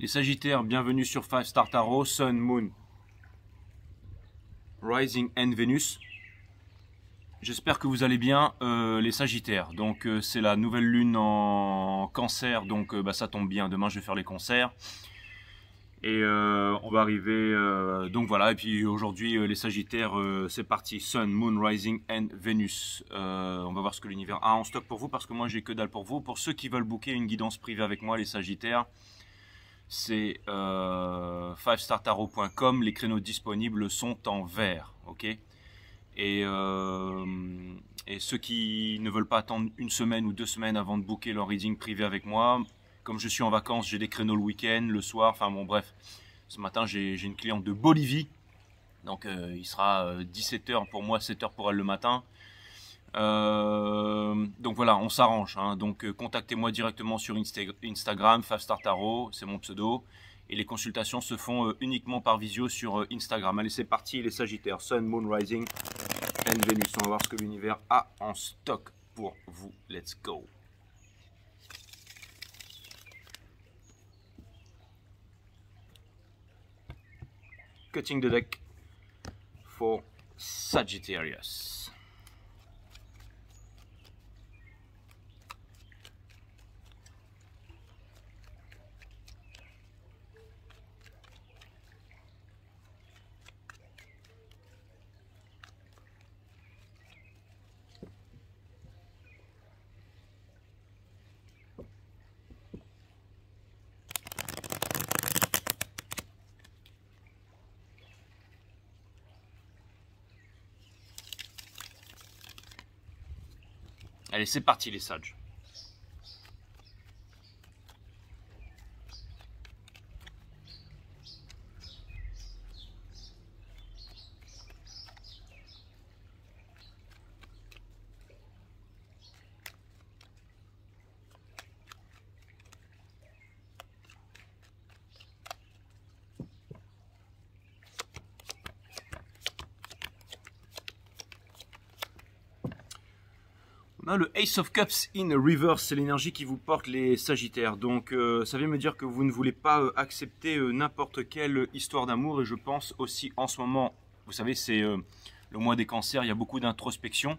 Les Sagittaires, bienvenue sur 5 Star Tarot, Sun, Moon, Rising and Venus. J'espère que vous allez bien, les Sagittaires. Donc c'est la nouvelle lune en Cancer, donc ça tombe bien. Demain je vais faire les concerts. Et on va arriver, donc voilà, et puis aujourd'hui les Sagittaires, c'est parti, Sun, Moon, Rising and Venus. On va voir ce que l'univers a en stock pour vous, parce que moi j'ai que dalle pour vous. Pour ceux qui veulent booker une guidance privée avec moi, les Sagittaires, c'est 5startarot.com, les créneaux disponibles sont en vert, ok. Et ceux qui ne veulent pas attendre une semaine ou 2 semaines avant de booker leur reading privé avec moi, comme je suis en vacances, j'ai des créneaux le week-end, le soir, enfin bon bref. Ce matin j'ai une cliente de Bolivie, donc il sera 17 h pour moi, 7 h pour elle le matin. Donc voilà, on s'arrange, hein. Donc contactez-moi directement sur Instagram, 5 Star Tarot, c'est mon pseudo. Et les consultations se font uniquement par visio sur Instagram. Allez, c'est parti, les Sagittaires, Sun, Moon, Rising and Venus. On va voir ce que l'univers a en stock pour vous. Let's go. Cutting the deck for Sagittarius. Allez, c'est parti les sages. On a le Ace of Cups in Reverse, c'est l'énergie qui vous porte les Sagittaires. Donc ça vient me dire que vous ne voulez pas accepter n'importe quelle histoire d'amour. Et je pense aussi en ce moment, vous savez, c'est le mois des cancers, il y a beaucoup d'introspection.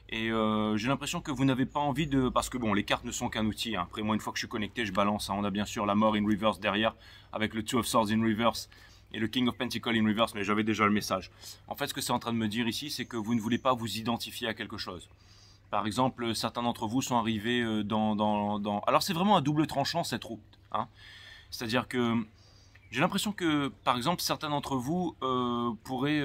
Et j'ai l'impression que vous n'avez pas envie de... Parce que bon, les cartes ne sont qu'un outil, hein. Après moi, une fois que je suis connecté, je balance, hein. On a bien sûr la mort in reverse derrière, avec le Two of Swords in reverse et le King of Pentacles in reverse, mais j'avais déjà le message. En fait, ce que c'est en train de me dire ici, c'est que vous ne voulez pas vous identifier à quelque chose. Par exemple, certains d'entre vous sont arrivés Alors c'est vraiment un double tranchant cette route, hein. C'est-à-dire que j'ai l'impression que, par exemple, certains d'entre vous pourraient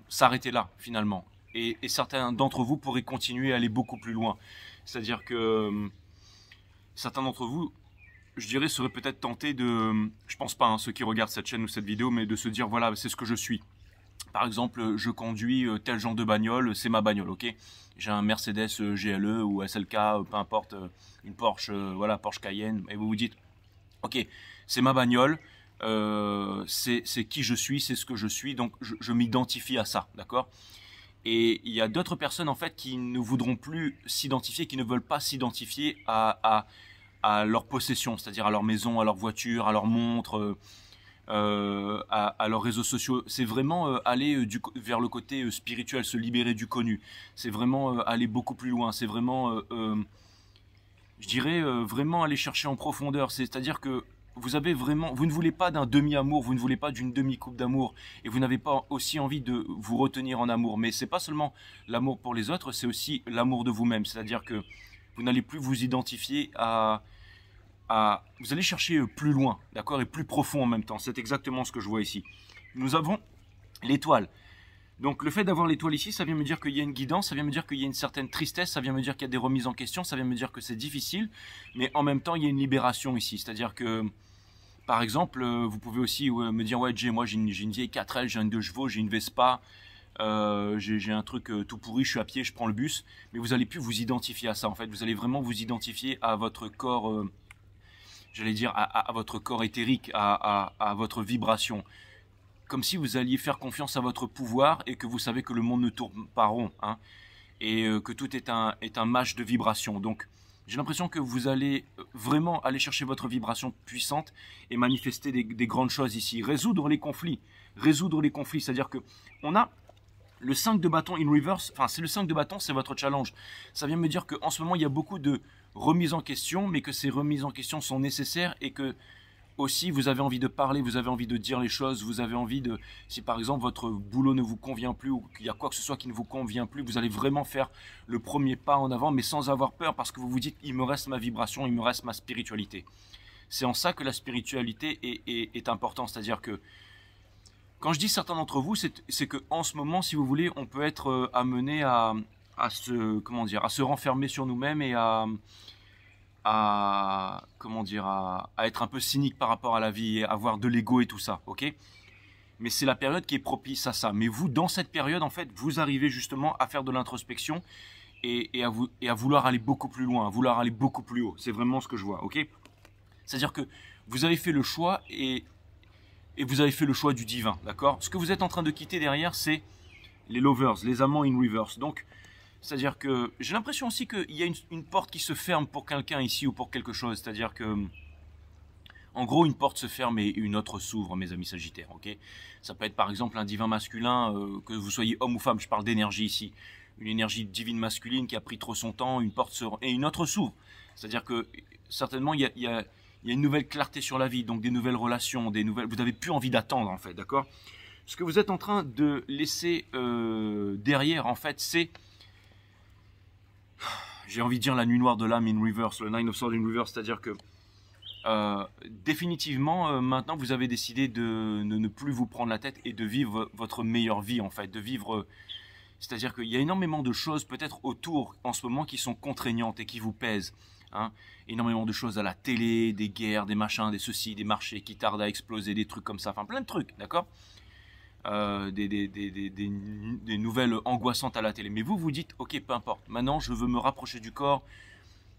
s'arrêter là, finalement. Et certains d'entre vous pourraient continuer à aller beaucoup plus loin. C'est-à-dire que certains d'entre vous, je dirais, seraient peut-être tentés de... Je pense pas, hein, ceux qui regardent cette chaîne ou cette vidéo, mais de se dire, voilà, c'est ce que je suis. Par exemple, je conduis tel genre de bagnole, c'est ma bagnole, ok. J'ai un Mercedes GLE ou SLK, peu importe, une Porsche, voilà, Porsche Cayenne, et vous vous dites, ok, c'est ma bagnole, c'est qui je suis, c'est ce que je suis, donc je m'identifie à ça, d'accord. Et il y a d'autres personnes, en fait, qui ne voudront plus s'identifier, qui ne veulent pas s'identifier à leur possession, c'est-à-dire à leur maison, à leur voiture, à leur montre, à leurs réseaux sociaux. C'est vraiment aller vers le côté spirituel, se libérer du connu. C'est vraiment aller beaucoup plus loin. C'est vraiment, je dirais, vraiment aller chercher en profondeur. C'est-à-dire que vous avez vraiment, vous ne voulez pas d'un demi-amour, vous ne voulez pas d'une demi-coupe d'amour, et vous n'avez pas aussi envie de vous retenir en amour. Mais c'est pas seulement l'amour pour les autres, c'est aussi l'amour de vous-même. C'est-à-dire que vous n'allez plus vous identifier vous allez chercher plus loin, d'accord, et plus profond en même temps. C'est exactement ce que je vois ici. Nous avons l'étoile. Donc le fait d'avoir l'étoile ici, ça vient me dire qu'il y a une guidance, ça vient me dire qu'il y a une certaine tristesse, ça vient me dire qu'il y a des remises en question, ça vient me dire que c'est difficile, mais en même temps il y a une libération ici. C'est-à-dire que, par exemple, vous pouvez aussi me dire, ouais Jay, moi j'ai une vieille 4L, j'ai une 2 chevaux, j'ai une Vespa, j'ai un truc tout pourri, je suis à pied, je prends le bus, mais vous n'allez plus vous identifier à ça en fait. Vous allez vraiment vous identifier à votre corps, j'allais dire à votre corps éthérique, à votre vibration. Comme si vous alliez faire confiance à votre pouvoir et que vous savez que le monde ne tourne pas rond, hein, et que tout est un match de vibrations. Donc j'ai l'impression que vous allez vraiment aller chercher votre vibration puissante et manifester des grandes choses ici. Résoudre les conflits. Résoudre les conflits, c'est-à-dire que on a le 5 de bâton in reverse, enfin c'est le 5 de bâton, c'est votre challenge. Ça vient me dire qu'en ce moment, il y a beaucoup de remises en question, mais que ces remises en question sont nécessaires et que aussi vous avez envie de parler, vous avez envie de dire les choses, vous avez envie de, si par exemple votre boulot ne vous convient plus ou qu'il y a quoi que ce soit qui ne vous convient plus, vous allez vraiment faire le premier pas en avant, mais sans avoir peur parce que vous vous dites, il me reste ma vibration, il me reste ma spiritualité. C'est en ça que la spiritualité est importante, c'est-à-dire que quand je dis certains d'entre vous, c'est que en ce moment, si vous voulez, on peut être amené à se, comment dire, à se renfermer sur nous-mêmes et comment dire, à être un peu cynique par rapport à la vie, et avoir de l'ego et tout ça, ok? Mais c'est la période qui est propice à ça. Mais vous, dans cette période, en fait, vous arrivez justement à faire de l'introspection et à vouloir aller beaucoup plus loin, à vouloir aller beaucoup plus haut. C'est vraiment ce que je vois, ok? C'est-à-dire que vous avez fait le choix et vous avez fait le choix du divin, d'accord? Ce que vous êtes en train de quitter derrière, c'est les lovers, les amants in reverse. Donc, c'est-à-dire que j'ai l'impression aussi qu'il y a une porte qui se ferme pour quelqu'un ici ou pour quelque chose. C'est-à-dire que, en gros, une porte se ferme et une autre s'ouvre, mes amis sagittaires, ok? Ça peut être par exemple un divin masculin, que vous soyez homme ou femme, je parle d'énergie ici. Une énergie divine masculine qui a pris trop son temps, une porte se... et une autre s'ouvre. C'est-à-dire que, certainement, il y a une nouvelle clarté sur la vie, donc des nouvelles relations, des nouvelles... Vous n'avez plus envie d'attendre, en fait, d'accord? Ce que vous êtes en train de laisser derrière, en fait, c'est... J'ai envie de dire la nuit noire de l'âme in reverse, le Nine of Swords in reverse, c'est-à-dire que définitivement, maintenant, vous avez décidé de ne plus vous prendre la tête et de vivre votre meilleure vie, en fait, de vivre... C'est-à-dire qu'il y a énormément de choses, peut-être autour, en ce moment, qui sont contraignantes et qui vous pèsent. Hein, énormément de choses à la télé, des guerres, des machins, des ceci, des marchés qui tardent à exploser, des trucs comme ça, enfin plein de trucs, d'accord, des nouvelles angoissantes à la télé. Mais vous, vous dites, ok, peu importe, maintenant je veux me rapprocher du corps,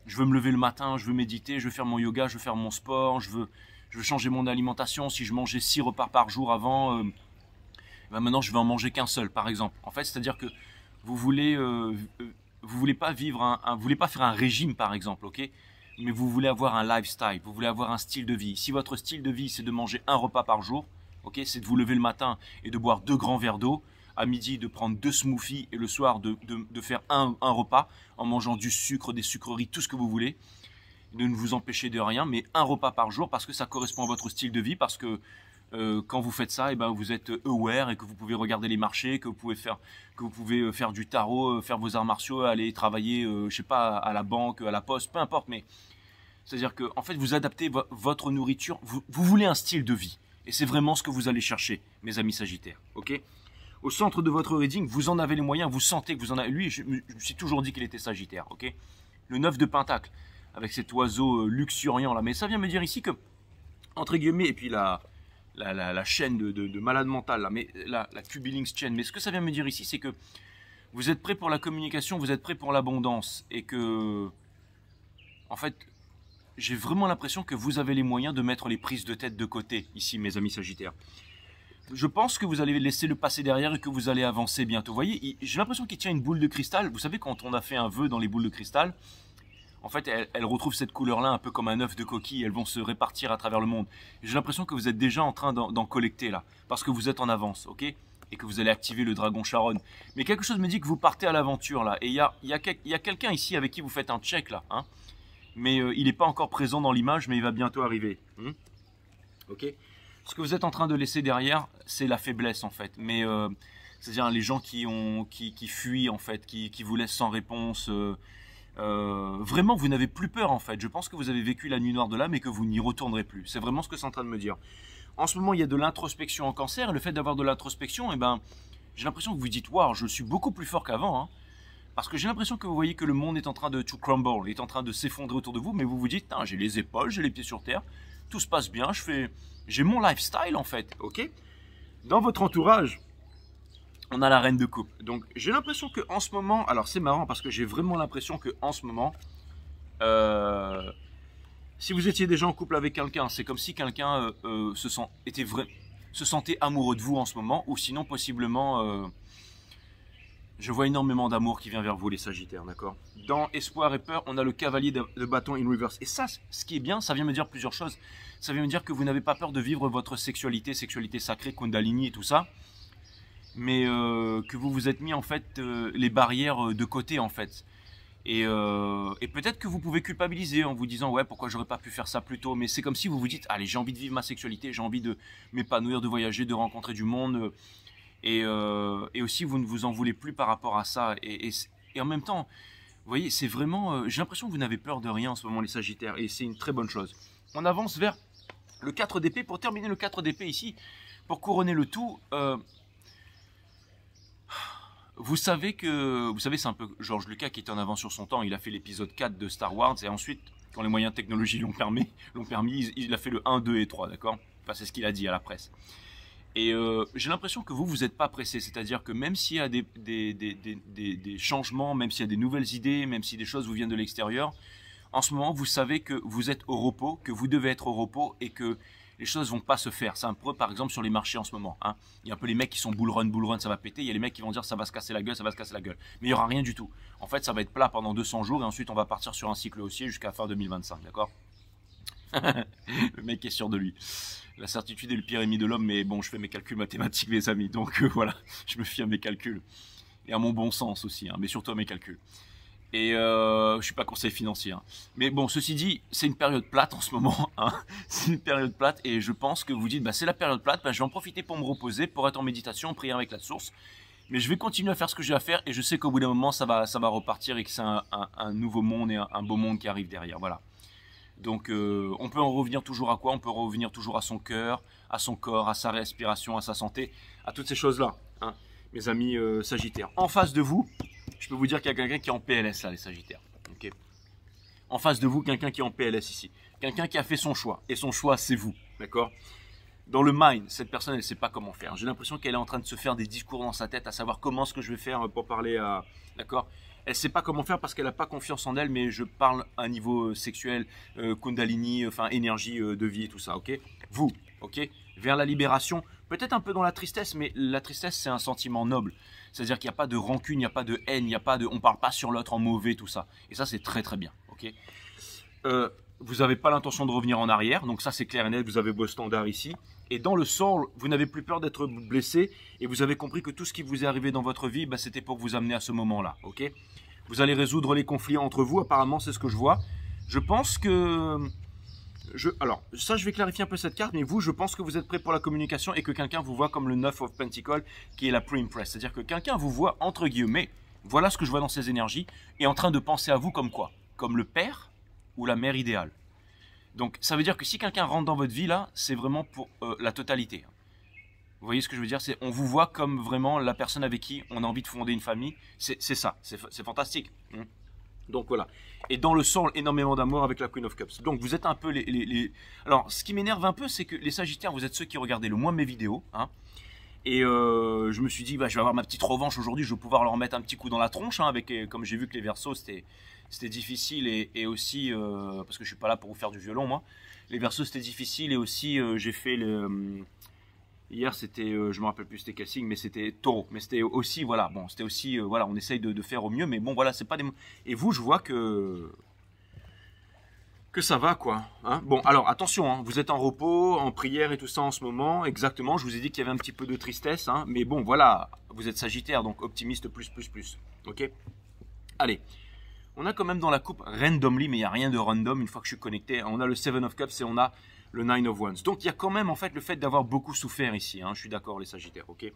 je veux me lever le matin, je veux méditer, je veux faire mon yoga, je veux faire mon sport, je veux changer mon alimentation. Si je mangeais 6 repas par jour avant, ben maintenant je vais en manger qu'un seul, par exemple. En fait, c'est-à-dire que vous voulez pas vivre vous voulez pas faire un régime par exemple, ok? Mais vous voulez avoir un lifestyle, vous voulez avoir un style de vie. Si votre style de vie c'est de manger un repas par jour, ok, c'est de vous lever le matin et de boire 2 grands verres d'eau, à midi de prendre 2 smoothies et le soir de faire un repas en mangeant du sucre, des sucreries, tout ce que vous voulez, de ne vous empêcher de rien, mais un repas par jour parce que ça correspond à votre style de vie, parce que quand vous faites ça, et ben vous êtes aware et que vous pouvez regarder les marchés, que vous pouvez faire du tarot, faire vos arts martiaux, aller travailler, je sais pas, à la banque, à la poste, peu importe. Mais c'est-à-dire que en fait, vous adaptez votre nourriture. Vous voulez un style de vie, et c'est vraiment ce que vous allez chercher, mes amis Sagittaires. Ok? Au centre de votre reading, vous en avez les moyens. Vous sentez que vous en avez. Lui, je me suis toujours dit qu'il était Sagittaire. Ok? Le 9 de Pentacle, avec cet oiseau luxuriant là. Mais ça vient me dire ici que, entre guillemets, et puis la chaîne de malade mental, là, mais la Cubilings chain. Mais ce que ça vient me dire ici, c'est que vous êtes prêt pour la communication, vous êtes prêt pour l'abondance, et que, en fait, j'ai vraiment l'impression que vous avez les moyens de mettre les prises de tête de côté, ici, mes amis Sagittaires. Je pense que vous allez laisser le passé derrière et que vous allez avancer bientôt. Vous voyez, j'ai l'impression qu'il tient une boule de cristal. Vous savez, quand on a fait un vœu dans les boules de cristal, en fait, elles retrouvent cette couleur-là un peu comme un œuf de coquille. Elles vont se répartir à travers le monde. J'ai l'impression que vous êtes déjà en train d'en collecter là, parce que vous êtes en avance, ok? Et que vous allez activer le dragon Charon. Mais quelque chose me dit que vous partez à l'aventure là. Et il y a quelqu'un ici avec qui vous faites un check là, hein? Mais il n'est pas encore présent dans l'image, mais il va bientôt arriver. Ok? Ce que vous êtes en train de laisser derrière, c'est la faiblesse en fait. Mais c'est-à-dire les gens qui fuient en fait, qui vous laissent sans réponse. Vraiment, vous n'avez plus peur en fait. Je pense que vous avez vécu la nuit noire de l'âme et que vous n'y retournerez plus. C'est vraiment ce que c'est en train de me dire. En ce moment, il y a de l'introspection en Cancer. Et le fait d'avoir de l'introspection, eh ben, j'ai l'impression que vous dites, waouh, je suis beaucoup plus fort qu'avant. Hein. Parce que j'ai l'impression que vous voyez que le monde est en train de to crumble, est en train de s'effondrer autour de vous. Mais vous vous dites, j'ai les épaules, j'ai les pieds sur terre, tout se passe bien. J'ai mon lifestyle en fait. Ok. Dans votre entourage, on a la reine de coupe. Donc j'ai l'impression que en ce moment, alors c'est marrant parce que j'ai vraiment l'impression que en ce moment, si vous étiez déjà en couple avec quelqu'un, c'est comme si quelqu'un se sentait amoureux de vous en ce moment, ou sinon possiblement Je vois énormément d'amour qui vient vers vous, les Sagittaires, d'accord? Dans Espoir et Peur, on a le cavalier de bâton in reverse. Et ça, ce qui est bien, ça vient me dire plusieurs choses. Ça vient me dire que vous n'avez pas peur de vivre votre sexualité, sexualité sacrée, Kundalini et tout ça. Mais que vous vous êtes mis, en fait, les barrières de côté, en fait. Et peut-être que vous pouvez culpabiliser en vous disant, ouais, pourquoi j'aurais pas pu faire ça plus tôt. Mais c'est comme si vous vous dites, allez, j'ai envie de vivre ma sexualité, j'ai envie de m'épanouir, de voyager, de rencontrer du monde. Et aussi, vous ne vous en voulez plus par rapport à ça. Et en même temps, vous voyez, c'est vraiment... j'ai l'impression que vous n'avez peur de rien en ce moment, les Sagittaires. Et c'est une très bonne chose. On avance vers le 4 d'épée. Pour terminer le 4 d'épée ici, pour couronner le tout, vous savez, c'est un peu George Lucas qui était en avance sur son temps. Il a fait l'épisode 4 de Star Wars. Et ensuite, quand les moyens de technologie l'ont permis, il a fait le 1, 2 et 3, d'accord? Enfin, c'est ce qu'il a dit à la presse. Et j'ai l'impression que vous n'êtes pas pressé, c'est-à-dire que même s'il y a des changements, même s'il y a des nouvelles idées, même si des choses vous viennent de l'extérieur, en ce moment, vous savez que vous êtes au repos, que vous devez être au repos et que les choses ne vont pas se faire. C'est un peu, par exemple, sur les marchés en ce moment. Hein. Il y a un peu les mecs qui sont bull run, ça va péter. Il y a les mecs qui vont dire ça va se casser la gueule, ça va se casser la gueule. Mais il n'y aura rien du tout. En fait, ça va être plat pendant 200 jours et ensuite, on va partir sur un cycle haussier jusqu'à fin 2025, d'accord? Le mec est sûr de lui. La certitude est le pire ennemi de l'homme, mais bon, je fais mes calculs mathématiques, mes amis, donc voilà, je me fie à mes calculs. Et à mon bon sens aussi, hein, mais surtout à mes calculs. Et je suis pas conseiller financier. Hein. Mais bon, ceci dit, c'est une période plate en ce moment. Hein. C'est une période plate et je pense que vous dites, bah, c'est la période plate, bah, je vais en profiter pour me reposer, pour être en méditation, prier avec la source. Mais je vais continuer à faire ce que j'ai à faire et je sais qu'au bout d'un moment, ça va repartir et que c'est un nouveau monde et un beau monde qui arrive derrière. Voilà. Donc on peut en revenir toujours à quoi? On peut revenir toujours à son cœur, à son corps, à sa respiration, à sa santé, à toutes ces choses-là, hein, mes amis Sagittaires. En face de vous, je peux vous dire qu'il y a quelqu'un qui est en PLS là, les Sagittaires. Okay, en face de vous, quelqu'un qui est en PLS ici. Quelqu'un qui a fait son choix. Et son choix, c'est vous. D'accord? Dans le mind, cette personne, elle ne sait pas comment faire. J'ai l'impression qu'elle est en train de se faire des discours dans sa tête, à savoir comment est-ce que je vais faire pour parler à... D'accord? Elle ne sait pas comment faire parce qu'elle n'a pas confiance en elle, mais je parle à un niveau sexuel, Kundalini, enfin énergie de vie et tout ça, ok? Vous, ok? Vers la libération, peut-être un peu dans la tristesse, mais la tristesse, c'est un sentiment noble. C'est-à-dire qu'il n'y a pas de rancune, il n'y a pas de haine, il n'y a pas de... On ne parle pas sur l'autre en mauvais, tout ça. Et ça, c'est très très bien, ok? Vous n'avez pas l'intention de revenir en arrière, donc ça c'est clair et net, vous avez vos standards ici. Et dans le soul, vous n'avez plus peur d'être blessé et vous avez compris que tout ce qui vous est arrivé dans votre vie, bah, c'était pour vous amener à ce moment-là, ok? Vous allez résoudre les conflits entre vous, apparemment c'est ce que je vois. Je pense que... Alors, ça je vais clarifier un peu cette carte, mais vous, je pense que vous êtes prêt pour la communication et que quelqu'un vous voit comme le 9 of Pentacles, qui est la Pre-Impress. C'est-à-dire que quelqu'un vous voit, entre guillemets, voilà ce que je vois dans ces énergies, et en train de penser à vous comme quoi? Comme le père ou la mère idéale. Donc ça veut dire que si quelqu'un rentre dans votre vie là, c'est vraiment pour la totalité. Vous voyez ce que je veux dire? On vous voit comme vraiment la personne avec qui on a envie de fonder une famille. C'est ça, c'est fantastique. Donc voilà. Et dans le sang, énormément d'amour avec la Queen of Cups. Donc vous êtes un peu Alors ce qui m'énerve un peu, c'est que les Sagittaires, vous êtes ceux qui regardez le moins mes vidéos. Hein. Et je me suis dit, bah, je vais avoir ma petite revanche aujourd'hui, je vais pouvoir leur mettre un petit coup dans la tronche. Hein, comme j'ai vu que les Verseaux, c'était difficile et aussi, parce que je suis pas là pour vous faire du violon, moi. Les Verseaux, c'était difficile et aussi, j'ai fait hier, c'était, je me rappelle plus c'était quel signe, mais c'était Taureau. Mais c'était aussi, voilà, bon, c'était aussi, voilà, on essaye de faire au mieux, mais bon, voilà, c'est pas des... Et vous, je vois que ça va, quoi. Hein, bon, alors, attention, hein, vous êtes en repos, en prière et tout ça en ce moment, exactement, je vous ai dit qu'il y avait un petit peu de tristesse, hein, mais bon, voilà, vous êtes Sagittaire, donc optimiste plus, ok? Allez. On a quand même dans la coupe randomly, mais il n'y a rien de random une fois que je suis connecté. On a le 7 of Cups et on a le 9 of Wands. Donc il y a quand même en fait le fait d'avoir beaucoup souffert ici. Hein, je suis d'accord les Sagittaires, ok.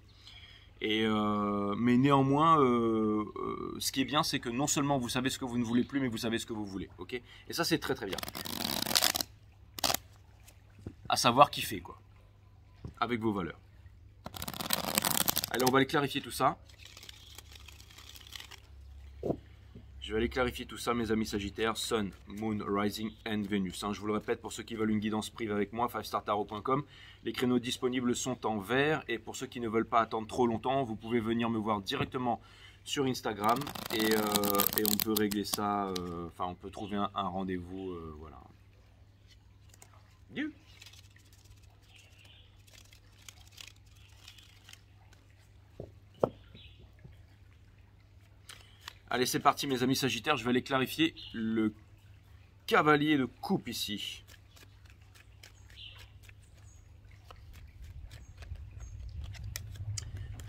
Et mais néanmoins, ce qui est bien, c'est que non seulement vous savez ce que vous ne voulez plus, mais vous savez ce que vous voulez, ok. Et ça c'est très très bien. À savoir kiffer quoi, avec vos valeurs. Allez, on va aller clarifier tout ça. Je vais aller clarifier tout ça, mes amis Sagittaires, Sun, Moon, Rising and Venus. Hein, je vous le répète, pour ceux qui veulent une guidance privée avec moi, 5startarot.com. Les créneaux disponibles sont en vert. Et pour ceux qui ne veulent pas attendre trop longtemps, vous pouvez venir me voir directement sur Instagram. Et on peut régler ça, enfin on peut trouver un rendez-vous, voilà. Dieu. Allez, c'est parti mes amis Sagittaires, je vais aller clarifier le cavalier de coupe ici.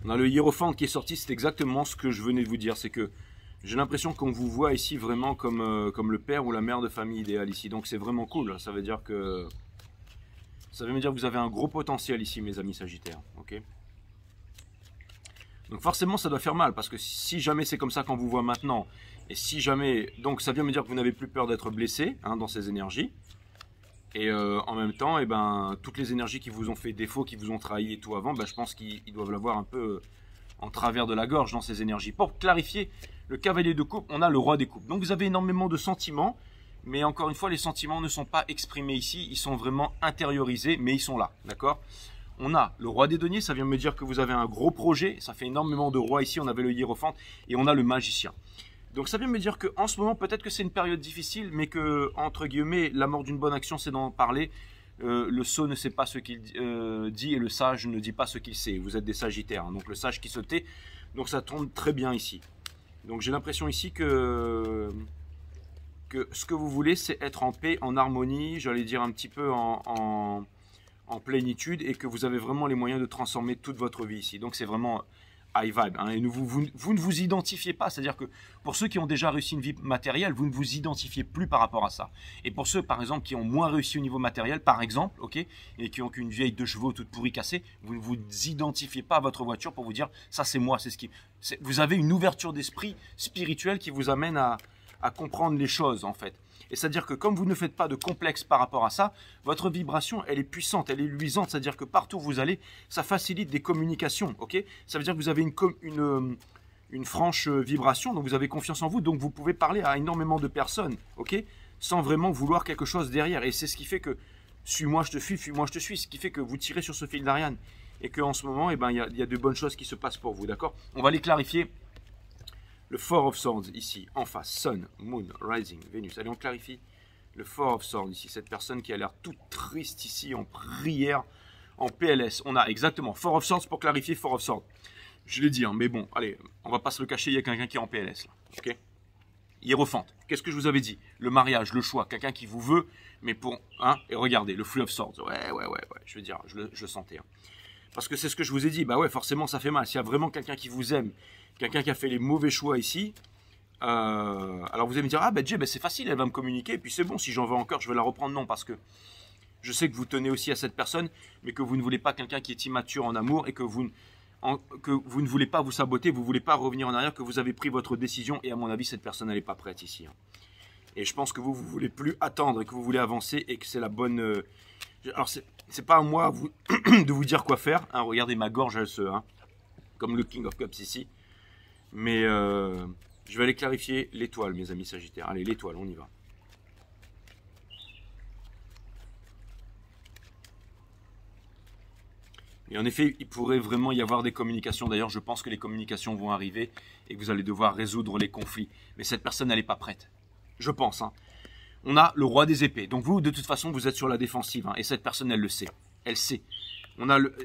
On a le hiérophante qui est sorti, c'est exactement ce que je venais de vous dire, c'est que j'ai l'impression qu'on vous voit ici vraiment comme le père ou la mère de famille idéal ici, donc c'est vraiment cool, ça veut dire que vous avez un gros potentiel ici mes amis Sagittaires, ok. Donc forcément ça doit faire mal, parce que si jamais c'est comme ça qu'on vous voit maintenant, et si jamais, donc ça vient me dire que vous n'avez plus peur d'être blessé hein, dans ces énergies, et en même temps, eh ben, toutes les énergies qui vous ont fait défaut, qui vous ont trahi et tout avant, ben, je pense qu'ils doivent l'avoir un peu en travers de la gorge dans ces énergies. Pour clarifier, le cavalier de coupe, on a le roi des coupes. Donc vous avez énormément de sentiments, mais encore une fois, les sentiments ne sont pas exprimés ici, ils sont vraiment intériorisés, mais ils sont là, d'accord? On a le roi des deniers, ça vient me dire que vous avez un gros projet, ça fait énormément de rois ici, on avait le hiérophante, et on a le magicien. Donc ça vient me dire qu'en ce moment, peut-être que c'est une période difficile, mais que, entre guillemets, la mort d'une bonne action, c'est d'en parler. Le sot ne sait pas ce qu'il dit et le sage ne dit pas ce qu'il sait. Vous êtes des sagittaires, hein, donc le sage qui se tait. Donc ça tombe très bien ici. Donc j'ai l'impression ici que ce que vous voulez, c'est être en paix, en harmonie, j'allais dire un petit peu en plénitude, et que vous avez vraiment les moyens de transformer toute votre vie ici. Donc c'est vraiment high vibe, hein, et vous ne vous identifiez pas, c'est-à-dire que pour ceux qui ont déjà réussi une vie matérielle, vous ne vous identifiez plus par rapport à ça. Et pour ceux, par exemple, qui ont moins réussi au niveau matériel, par exemple, ok, et qui ont qu'une vieille 2 chevaux toute pourrie cassée, vous ne vous identifiez pas à votre voiture pour vous dire, ça c'est moi, c'est ce qui... Vous avez une ouverture d'esprit spirituelle qui vous amène à comprendre les choses, en fait. Et c'est-à-dire que comme vous ne faites pas de complexe par rapport à ça, votre vibration, elle est puissante, elle est luisante. C'est-à-dire que partout où vous allez, ça facilite des communications. Ok, ça veut dire que vous avez une franche vibration, donc vous avez confiance en vous, donc vous pouvez parler à énormément de personnes, ok, sans vraiment vouloir quelque chose derrière. Et c'est ce qui fait que suis-moi, je te suis, fuis-moi, je te suis. Ce qui fait que vous tirez sur ce fil d'Ariane. Et qu'en ce moment, eh ben, y a de bonnes choses qui se passent pour vous. D'accord? On va les clarifier. Le Four of Swords ici, en face, Sun, Moon, Rising, Vénus. Allez, on clarifie le Four of Swords ici, cette personne qui a l'air toute triste ici, en prière, en PLS. On a exactement Four of Swords pour clarifier Four of Swords. Je l'ai dit, hein, mais bon, allez, on va pas se le cacher, il y a quelqu'un qui est en PLS là, ok? Hiérophante, qu'est-ce que je vous avais dit? Le mariage, le choix, quelqu'un qui vous veut, mais pour, hein, et regardez, le Three of Swords, ouais, je veux dire, je le sentais, hein. Parce que c'est ce que je vous ai dit, bah ouais, forcément ça fait mal. S'il y a vraiment quelqu'un qui vous aime, quelqu'un qui a fait les mauvais choix ici, alors vous allez me dire, ah ben Jay, ben c'est facile, elle va me communiquer, et puis c'est bon, si j'en veux encore, je vais la reprendre. Non, parce que je sais que vous tenez aussi à cette personne, mais que vous ne voulez pas quelqu'un qui est immature en amour, et que vous ne voulez pas vous saboter, vous ne voulez pas revenir en arrière, que vous avez pris votre décision, et à mon avis, cette personne, elle n'est pas prête ici, hein. Et je pense que vous ne voulez plus attendre, et que vous voulez avancer, et que c'est la bonne... Alors, c'est pas à moi de vous dire quoi faire, hein. Regardez ma gorge, elle se... Hein, comme le King of Cups ici. Mais je vais aller clarifier l'étoile, mes amis Sagittaires. Allez, l'étoile, on y va. Et en effet, il pourrait vraiment y avoir des communications. D'ailleurs, je pense que les communications vont arriver et que vous allez devoir résoudre les conflits. Mais cette personne, elle n'est pas prête. Je pense, hein. On a le roi des épées. Donc vous, de toute façon, vous êtes sur la défensive, hein, et cette personne, elle le sait. Elle sait.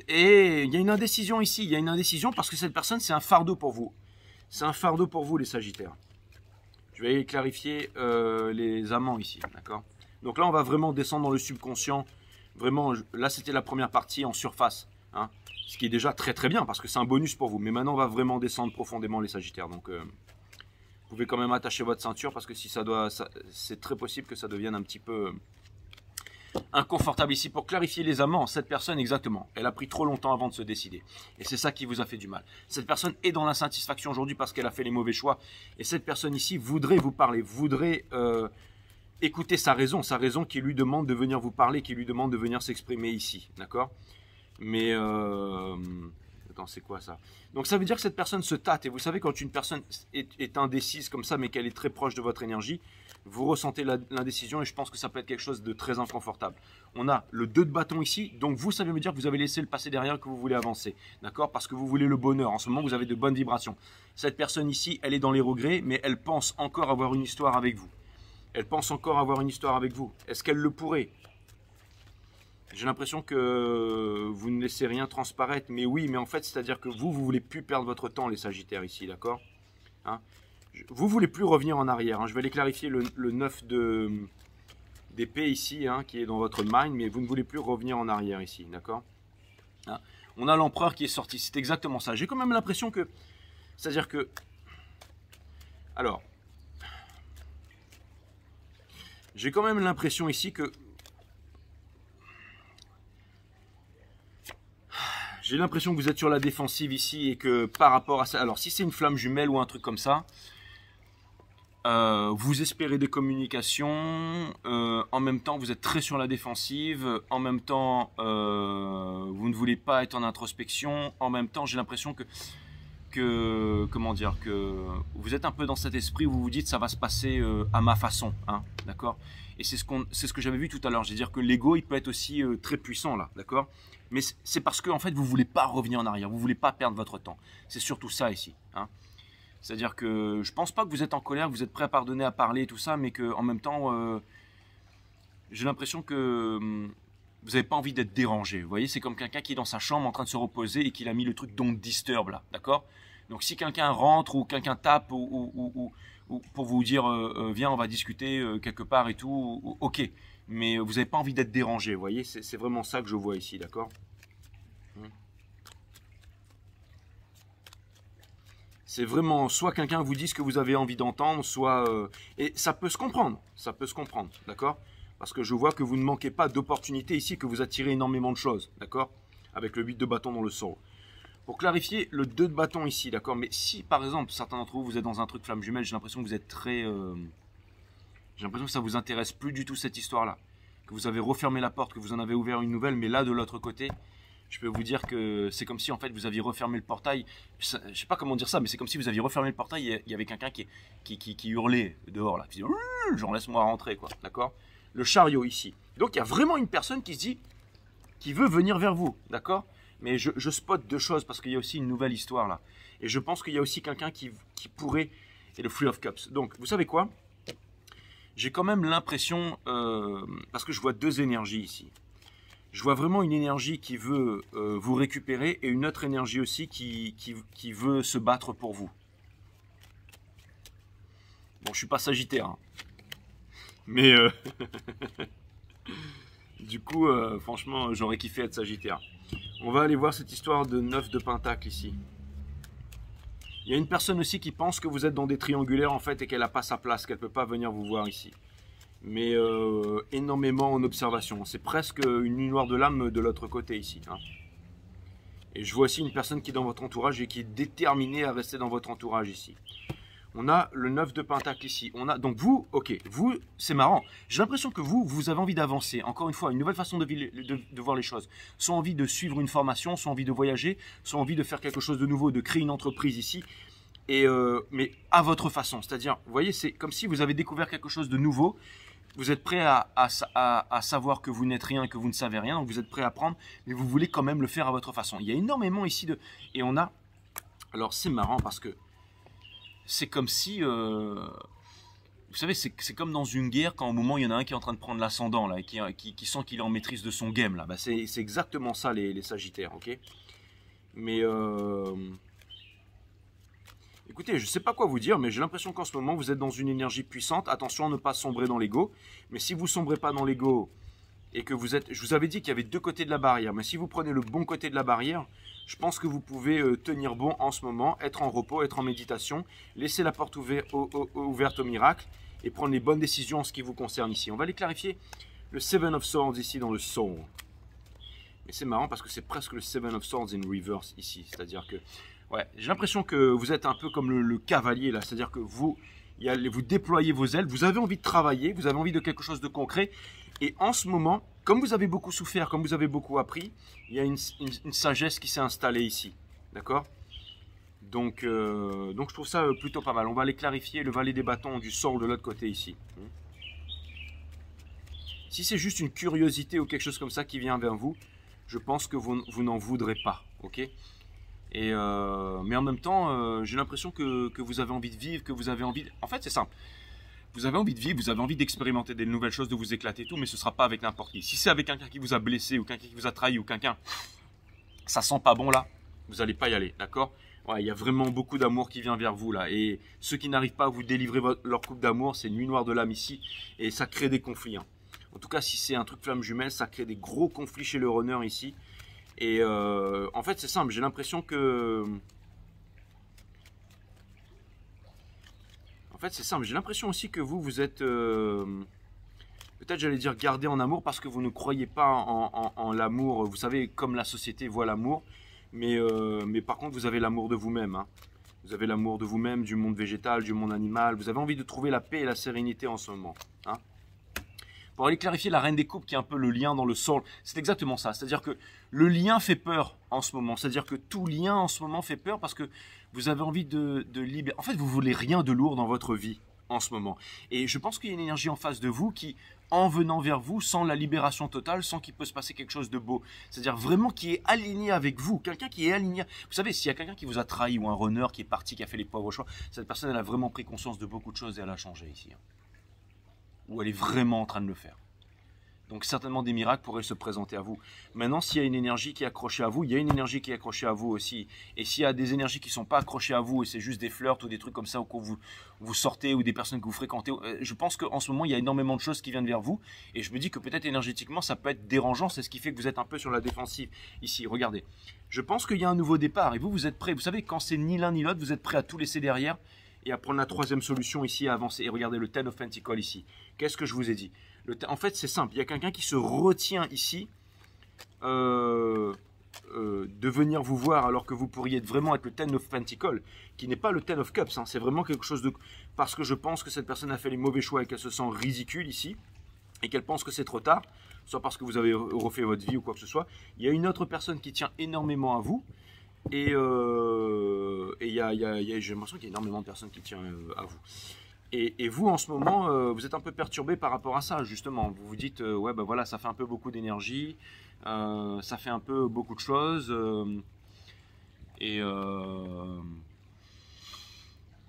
Et il y a une indécision ici. Il y a une indécision parce que cette personne, c'est un fardeau pour vous. C'est un fardeau pour vous, les Sagittaires. Je vais clarifier les amants ici, d'accord? Donc là, on va vraiment descendre dans le subconscient. Vraiment, là, c'était la première partie en surface, hein, ce qui est déjà très très bien parce que c'est un bonus pour vous. Mais maintenant, on va vraiment descendre profondément, les Sagittaires. Donc... vous pouvez quand même attacher votre ceinture parce que si c'est très possible que ça devienne un petit peu inconfortable ici. Pour clarifier les amants, cette personne exactement, elle a pris trop longtemps avant de se décider. Et c'est ça qui vous a fait du mal. Cette personne est dans l'insatisfaction aujourd'hui parce qu'elle a fait les mauvais choix. Et cette personne ici voudrait vous parler, voudrait écouter sa raison qui lui demande de venir vous parler, qui lui demande de venir s'exprimer ici. D'accord? Mais... attends, c'est quoi ça? Donc ça veut dire que cette personne se tâte. Et vous savez, quand une personne est indécise comme ça, mais qu'elle est très proche de votre énergie, vous ressentez l'indécision et je pense que ça peut être quelque chose de très inconfortable. On a le 2 de bâton ici. Donc vous, ça veut me dire que vous avez laissé le passé derrière, que vous voulez avancer. D'accord? Parce que vous voulez le bonheur. En ce moment, vous avez de bonnes vibrations. Cette personne ici, elle est dans les regrets, mais elle pense encore avoir une histoire avec vous. Elle pense encore avoir une histoire avec vous. Est-ce qu'elle le pourrait? J'ai l'impression que vous ne laissez rien transparaître, mais oui, mais en fait, c'est-à-dire que vous voulez plus perdre votre temps, les Sagittaires ici, d'accord, hein? Vous voulez plus revenir en arrière. Hein. Je vais aller clarifier le 9 d'épée ici, hein, qui est dans votre mind, mais vous ne voulez plus revenir en arrière ici, d'accord? Hein. On a l'empereur qui est sorti. C'est exactement ça. J'ai quand même l'impression que... C'est-à-dire que... Alors... J'ai quand même l'impression ici que... J'ai l'impression que vous êtes sur la défensive ici et que par rapport à ça... Alors, si c'est une flamme jumelle ou un truc comme ça, vous espérez des communications, en même temps vous êtes très sur la défensive, en même temps vous ne voulez pas être en introspection, en même temps j'ai l'impression comment dire, que vous êtes un peu dans cet esprit où vous vous dites ça va se passer à ma façon, hein, d'accord? Et c'est ce que j'avais vu tout à l'heure, c'est-à-dire que l'ego il peut être aussi très puissant là, d'accord? Mais c'est parce que en fait vous voulez pas revenir en arrière, vous voulez pas perdre votre temps, c'est surtout ça ici, hein. C'est-à-dire que je pense pas que vous êtes en colère, que vous êtes prêt à pardonner, à parler et tout ça, mais qu'en même temps, j'ai l'impression que vous n'avez pas envie d'être dérangé. Vous voyez, c'est comme quelqu'un qui est dans sa chambre en train de se reposer et qu'il a mis le truc don't disturb là, d'accord? Donc si quelqu'un rentre ou quelqu'un tape ou pour vous dire viens on va discuter quelque part et tout, ok. Mais vous n'avez pas envie d'être dérangé, vous voyez, c'est vraiment ça que je vois ici, d'accord? C'est vraiment soit quelqu'un vous dit ce que vous avez envie d'entendre, soit... et ça peut se comprendre, d'accord? Parce que je vois que vous ne manquez pas d'opportunités ici, que vous attirez énormément de choses, d'accord? Avec le 8 de bâton dans le sort. Pour clarifier, le 2 de bâton ici, d'accord? Mais si par exemple, certains d'entre vous, vous êtes dans un truc flamme jumelle, j'ai l'impression que vous êtes très... j'ai l'impression que ça vous intéresse plus du tout cette histoire-là. Que vous avez refermé la porte, que vous en avez ouvert une nouvelle, mais là de l'autre côté... Je peux vous dire que c'est comme si en fait vous aviez refermé le portail. Je sais pas comment dire ça, mais c'est comme si vous aviez refermé le portail et il y avait quelqu'un qui hurlait dehors là, qui disait genre laisse-moi rentrer quoi, d'accord? Le chariot ici. Donc il y a vraiment une personne qui se dit, qui veut venir vers vous, d'accord? Mais je spot deux choses parce qu'il y a aussi une nouvelle histoire là. Et je pense qu'il y a aussi quelqu'un qui pourrait. Et le Three of Cups. Donc vous savez quoi? J'ai quand même l'impression, parce que je vois deux énergies ici. Je vois vraiment une énergie qui veut vous récupérer et une autre énergie aussi qui veut se battre pour vous. Bon, je suis pas Sagittaire. Hein. Mais du coup, franchement, j'aurais kiffé être Sagittaire. On va aller voir cette histoire de 9 de Pentacle ici. Il y a une personne aussi qui pense que vous êtes dans des triangulaires en fait et qu'elle n'a pas sa place, qu'elle ne peut pas venir vous voir ici. Mais énormément en observation. C'est presque une nuit noire de l'âme de l'autre côté ici. Hein. Et je vois aussi une personne qui est dans votre entourage et qui est déterminée à rester dans votre entourage ici. On a le 9 de Pentacle ici. On a, donc vous, ok, vous, c'est marrant. J'ai l'impression que vous avez envie d'avancer. Encore une fois, une nouvelle façon de voir les choses. Soit envie de suivre une formation, soit envie de voyager, soit envie de faire quelque chose de nouveau, de créer une entreprise ici. Et, mais à votre façon. C'est-à-dire, vous voyez, c'est comme si vous avez découvert quelque chose de nouveau. Vous êtes prêt à savoir que vous n'êtes rien, que vous ne savez rien, donc vous êtes prêt à apprendre, mais vous voulez quand même le faire à votre façon. Il y a énormément ici de... Et on a... Alors c'est marrant parce que c'est comme si... Vous savez, c'est comme dans une guerre quand au moment il y en a un qui est en train de prendre l'ascendant, là, et qui sent qu'il est en maîtrise de son game. Là. Bah, c'est exactement ça les Sagittaires, ok? Mais... Écoutez, je ne sais pas quoi vous dire, mais j'ai l'impression qu'en ce moment, vous êtes dans une énergie puissante. Attention à ne pas sombrer dans l'ego. Mais si vous ne sombrez pas dans l'ego et que vous êtes... Je vous avais dit qu'il y avait deux côtés de la barrière. Mais si vous prenez le bon côté de la barrière, je pense que vous pouvez tenir bon en ce moment, être en repos, être en méditation, laisser la porte ouverte au miracle et prendre les bonnes décisions en ce qui vous concerne ici. On va aller clarifier le Seven of Swords ici dans le Soul. Et c'est marrant parce que c'est presque le Seven of Swords in reverse ici. C'est-à-dire que... Ouais, j'ai l'impression que vous êtes un peu comme le cavalier là, c'est-à-dire que vous déployez vos ailes, vous avez envie de travailler, vous avez envie de quelque chose de concret, et en ce moment, comme vous avez beaucoup souffert, comme vous avez beaucoup appris, il y a une sagesse qui s'est installée ici, d'accord? Donc je trouve ça plutôt pas mal. On va aller clarifier le valet des bâtons du sort de l'autre côté ici. Si c'est juste une curiosité ou quelque chose comme ça qui vient vers vous, je pense que vous n'en voudrez pas, ok? Et mais en même temps, j'ai l'impression que vous avez envie de vivre, que vous avez envie... En fait, c'est simple. Vous avez envie de vivre, vous avez envie d'expérimenter des nouvelles choses, de vous éclater et tout, mais ce ne sera pas avec n'importe qui. Si c'est avec quelqu'un qui vous a blessé, ou quelqu'un qui vous a trahi, ou quelqu'un... Ça sent pas bon là, vous n'allez pas y aller, d'accord? Ouais, il y a vraiment beaucoup d'amour qui vient vers vous là. Et ceux qui n'arrivent pas à vous délivrer leur coupe d'amour, c'est une nuit noire de l'âme ici. Et ça crée des conflits, hein. En tout cas, si c'est un truc flamme jumelle, ça crée des gros conflits chez le runner ici. Et en fait, c'est simple. J'ai l'impression que... En fait, c'est simple. J'ai l'impression aussi que vous êtes... peut-être, j'allais dire, gardé en amour parce que vous ne croyez pas en l'amour. Vous savez, comme la société voit l'amour. Mais par contre, vous avez l'amour de vous-même, hein. Vous avez l'amour de vous-même, du monde végétal, du monde animal. Vous avez envie de trouver la paix et la sérénité en ce moment, hein. Pour aller clarifier la reine des coupes, qui est un peu le lien dans le soul, c'est exactement ça. C'est-à-dire que le lien fait peur en ce moment. C'est-à-dire que tout lien en ce moment fait peur parce que vous avez envie de libérer. En fait, vous voulez rien de lourd dans votre vie en ce moment. Et je pense qu'il y a une énergie en face de vous qui, en venant vers vous, sent la libération totale, sent qu'il peut se passer quelque chose de beau. C'est-à-dire vraiment qui est aligné avec vous. Quelqu'un qui est aligné. Vous savez, s'il y a quelqu'un qui vous a trahi ou un runner qui est parti, qui a fait les pauvres choix, cette personne, elle a vraiment pris conscience de beaucoup de choses et elle a changé ici, hein. Ou elle est vraiment en train de le faire. Donc certainement des miracles pourraient se présenter à vous. Maintenant, s'il y a une énergie qui est accrochée à vous, il y a une énergie qui est accrochée à vous aussi. Et s'il y a des énergies qui ne sont pas accrochées à vous et c'est juste des flirts ou des trucs comme ça ou que vous sortez ou des personnes que vous fréquentez, je pense qu'en ce moment, il y a énormément de choses qui viennent vers vous. Et je me dis que peut-être énergétiquement, ça peut être dérangeant. C'est ce qui fait que vous êtes un peu sur la défensive ici. Regardez. Je pense qu'il y a un nouveau départ et vous êtes prêts. Vous savez, quand c'est ni l'un ni l'autre, vous êtes prêts à tout laisser derrière et à prendre la troisième solution ici, à avancer. Et regardez le Ten of Pentacles ici. Qu'est-ce que je vous ai dit? En fait, c'est simple. Il y a quelqu'un qui se retient ici de venir vous voir alors que vous pourriez vraiment être le Ten of Pentacles, qui n'est pas le Ten of Cups, hein. C'est vraiment quelque chose de... Parce que je pense que cette personne a fait les mauvais choix et qu'elle se sent ridicule ici et qu'elle pense que c'est trop tard, soit parce que vous avez refait votre vie ou quoi que ce soit. Il y a une autre personne qui tient énormément à vous. Et j'ai l'impression qu'il y a énormément de personnes qui tiennent à vous. Et vous, en ce moment, vous êtes un peu perturbé par rapport à ça, justement. Vous vous dites, ouais, ben voilà, ça fait un peu beaucoup d'énergie, ça fait un peu beaucoup de choses. Et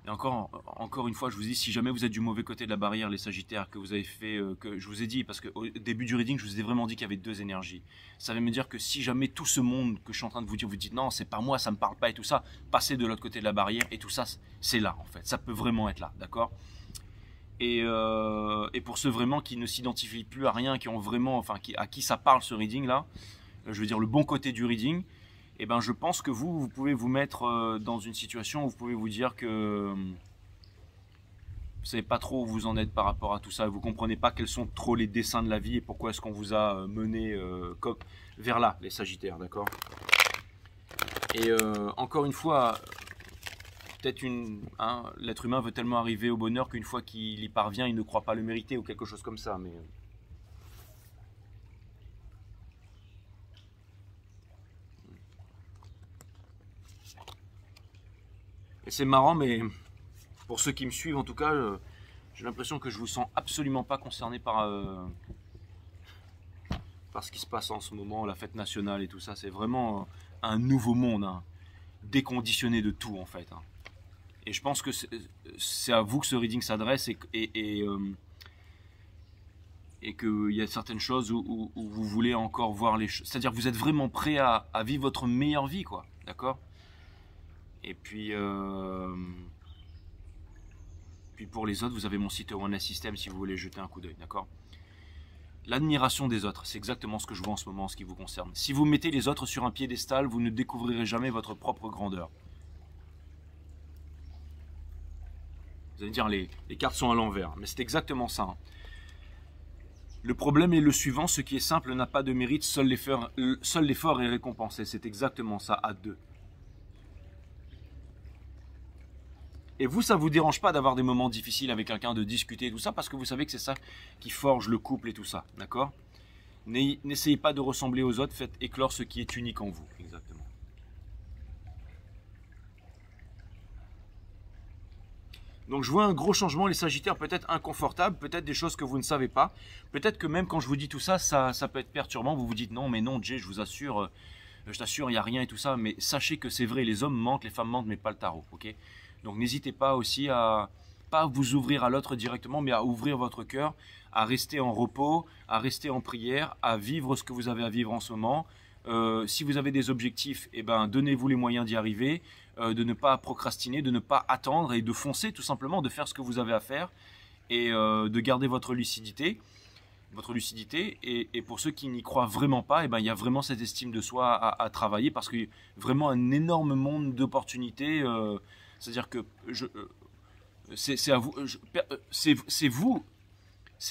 encore une fois, je vous dis, si jamais vous êtes du mauvais côté de la barrière, les Sagittaires, que vous avez fait, que je vous ai dit, parce qu'au début du reading, je vous ai vraiment dit qu'il y avait deux énergies. Ça veut me dire que si jamais tout ce monde que je suis en train de vous dire, vous dites non, c'est pas moi, ça me parle pas et tout ça, passez de l'autre côté de la barrière et tout ça, c'est là en fait. Ça peut vraiment être là, d'accord ? Et pour ceux vraiment qui ne s'identifient plus à rien, qui ont vraiment, enfin, à qui ça parle ce reading là, je veux dire le bon côté du reading. Eh ben, je pense que vous pouvez vous mettre dans une situation où vous pouvez vous dire que vous ne savez pas trop où vous en êtes par rapport à tout ça. Vous ne comprenez pas quels sont trop les desseins de la vie et pourquoi est-ce qu'on vous a mené vers là, les Sagittaires, d'accord ? Et encore une fois, peut-être l'être humain veut tellement arriver au bonheur qu'une fois qu'il y parvient, il ne croit pas le mériter ou quelque chose comme ça. Mais et c'est marrant, mais pour ceux qui me suivent, en tout cas, j'ai l'impression que je vous sens absolument pas concerné par ce qui se passe en ce moment, la fête nationale et tout ça. C'est vraiment un nouveau monde, hein, déconditionné de tout, en fait, hein. Et je pense que c'est à vous que ce reading s'adresse et qu'il y a certaines choses où vous voulez encore voir les choses. C'est-à-dire que vous êtes vraiment prêt à vivre votre meilleure vie, quoi, d'accord ? Et puis pour les autres, vous avez mon site Oneness System si vous voulez jeter un coup d'œil, d'accord ? L'admiration des autres, c'est exactement ce que je vois en ce moment en ce qui vous concerne. Si vous mettez les autres sur un piédestal, vous ne découvrirez jamais votre propre grandeur. Vous allez dire, les cartes sont à l'envers, mais c'est exactement ça, hein. Le problème est le suivant, ce qui est simple n'a pas de mérite, seul l'effort est récompensé. C'est exactement ça, à deux. Et vous, ça ne vous dérange pas d'avoir des moments difficiles avec quelqu'un, de discuter, tout ça, parce que vous savez que c'est ça qui forge le couple et tout ça, d'accord ? N'essayez pas de ressembler aux autres, faites éclore ce qui est unique en vous, exactement. Donc je vois un gros changement, les Sagittaires, peut-être inconfortables, peut-être des choses que vous ne savez pas. Peut-être que même quand je vous dis tout ça, ça peut être perturbant. Vous vous dites non, mais non, Jay, je vous assure, je t'assure, il n'y a rien et tout ça. Mais sachez que c'est vrai, les hommes mentent, les femmes mentent, mais pas le tarot, ok ? Donc n'hésitez pas aussi à pas vous ouvrir à l'autre directement, mais à ouvrir votre cœur, à rester en repos, à rester en prière, à vivre ce que vous avez à vivre en ce moment. Si vous avez des objectifs, eh ben, donnez-vous les moyens d'y arriver, de ne pas procrastiner, de ne pas attendre et de foncer tout simplement, de faire ce que vous avez à faire et de garder votre lucidité. Et pour ceux qui n'y croient vraiment pas, eh ben, il y a vraiment cette estime de soi à travailler parce qu'il y a vraiment un énorme monde d'opportunités. C'est-à-dire que c'est à vous, c'est vous.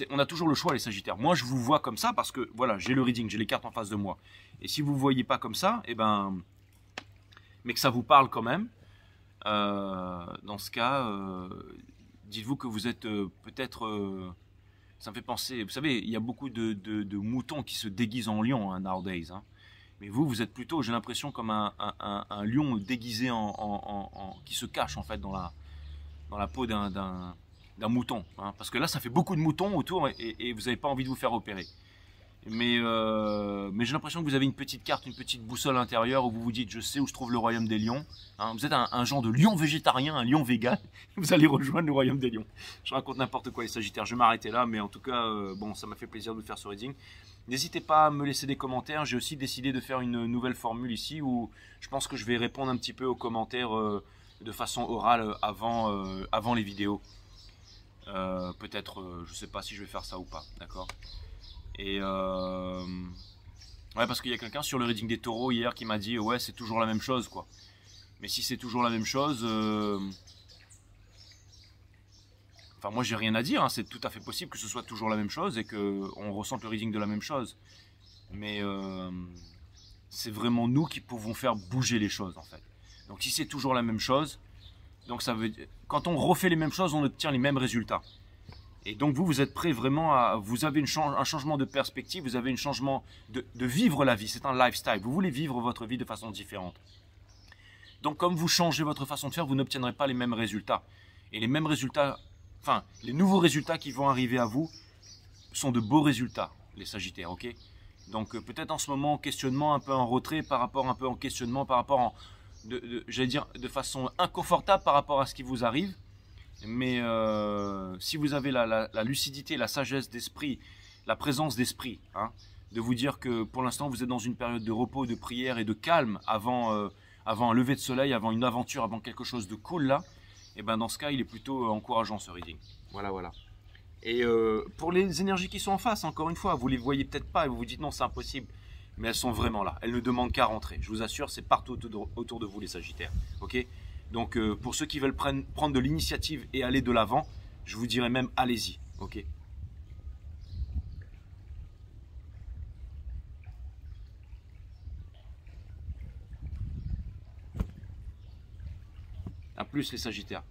On a toujours le choix, les Sagittaires. Moi, je vous vois comme ça parce que voilà, j'ai le reading, j'ai les cartes en face de moi. Et si vous ne voyez pas comme ça, eh ben, mais que ça vous parle quand même, dans ce cas, dites-vous que vous êtes peut-être. Ça me fait penser, vous savez, il y a beaucoup de moutons qui se déguisent en lions, hein, nowadays. Hein. Mais vous êtes plutôt, j'ai l'impression, comme un lion déguisé qui se cache en fait dans la peau d'un mouton. Hein. Parce que là, ça fait beaucoup de moutons autour et vous n'avez pas envie de vous faire opérer. Mais j'ai l'impression que vous avez une petite carte, une petite boussole intérieure où vous vous dites, je sais où je trouve le royaume des lions. Hein, vous êtes un genre de lion végétarien, un lion vegan. Vous allez rejoindre le royaume des lions. Je raconte n'importe quoi les Sagittaires, je vais m'arrêter là. Mais en tout cas, bon, ça m'a fait plaisir de vous faire ce reading. N'hésitez pas à me laisser des commentaires. J'ai aussi décidé de faire une nouvelle formule ici où je pense que je vais répondre un petit peu aux commentaires de façon orale avant les vidéos. Peut-être, je ne sais pas si je vais faire ça ou pas, d'accord. Et ouais, parce qu'il y a quelqu'un sur le reading des taureaux hier qui m'a dit ouais, c'est toujours la même chose quoi. Mais si c'est toujours la même chose, enfin moi j'ai rien à dire, hein. C'est tout à fait possible que ce soit toujours la même chose et qu'on ressente le reading de la même chose. Mais c'est vraiment nous qui pouvons faire bouger les choses en fait. Donc si c'est toujours la même chose, donc ça veut dire, quand on refait les mêmes choses, on obtient les mêmes résultats. Et donc vous êtes prêt vraiment à... Vous avez un changement de perspective, vous avez un changement de vivre la vie. C'est un lifestyle. Vous voulez vivre votre vie de façon différente. Donc comme vous changez votre façon de faire, vous n'obtiendrez pas les mêmes résultats. Et les mêmes résultats, enfin, les nouveaux résultats qui vont arriver à vous sont de beaux résultats, les Sagittaires, ok? Donc peut-être en ce moment, questionnement un peu en retrait par rapport un peu en questionnement, par rapport j'allais dire, de façon inconfortable par rapport à ce qui vous arrive. Mais si vous avez la lucidité, la sagesse d'esprit, la présence d'esprit, hein, de vous dire que pour l'instant vous êtes dans une période de repos, de prière et de calme avant un lever de soleil, avant une aventure, avant quelque chose de cool là, et ben dans ce cas il est plutôt encourageant ce reading. Voilà, voilà. Et pour les énergies qui sont en face, encore une fois, vous les voyez peut-être pas et vous vous dites non c'est impossible, mais elles sont vraiment là. Elles ne demandent qu'à rentrer. Je vous assure, c'est partout autour de vous les Sagittaires, ok? Donc pour ceux qui veulent prendre de l'initiative et aller de l'avant, je vous dirais même allez-y, ok? A plus les Sagittaires.